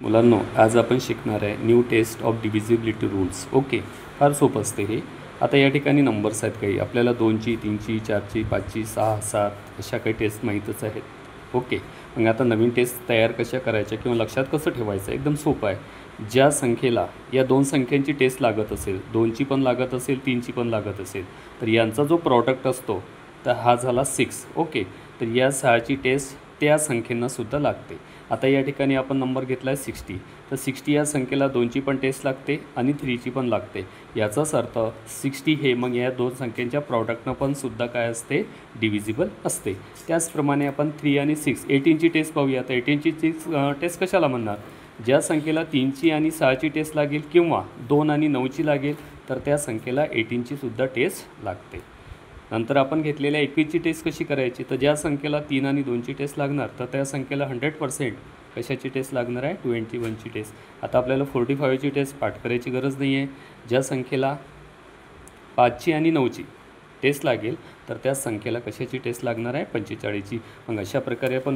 मुलांनो, आज आपण शिकणार आहे new test of divisibility rules. Okay, फार सोपं असते हे. आता या ठिकाणी नंबर्स आहेत काही आपल्याला 2ची 3ची 4ची 5ची 6 7 अशा काही टेस्ट माहीतच आहेत. ओके, मग आता नवीन टेस्ट तयार कशा करायच्या किंवा लक्षात कसं ठेवायचं एकदम सोपं आहे. ज्या संख्येला या दोन संख्यांची टेस्ट लागत असेल, 2ची पण लागत असेल 3ची पण लागत असेल, तर यांचा जो प्रॉडक्ट असतो तर हा झाला 6. ओके, तर या 6ची टेस्ट त्या संख्येंनासुद्धा लागते. आता या ठिकाणी आपण नंबर घेतला आहे 60, तर 60 या संख्येला 2ची पण टेस्ट लागते आणि 3ची पण लागते. याचाच अर्थ 60 हे मग या दोन संख्यांच्या प्रॉडक्टनं पण सुद्धा काय असते, डिव्हिजिबल असते. त्याचप्रमाणे आपण 3 आणि 6 18ची टेस्ट पाहूया. तर 18ची टेस्ट कशाला म्हणणार, ज्या संख्येला 3ची आणि 6ची टेस्ट लागेल किंवा 2 आणि 9ची लागेल तर त्या संख्येला 18ची सुद्धा टेस्ट लागते. नंतर आपण घेतलेल्या 21ची टेस्ट कशी करायची, तर ज्या संख्येला 3 आणि 2ची टेस्ट लागणार तर त्या संख्येला 100% कशाची टेस्ट लागणार आहे, 21ची टेस्ट. आता आपल्याला 45ची टेस्ट पाठ करायची गरज नाही आहे. ज्या संख्येला 5ची आणि 9ची टेस्ट लागेल तर त्या संख्येला कशाची टेस्ट लागणार आहे, 45ची. मग अशा प्रकारे आपण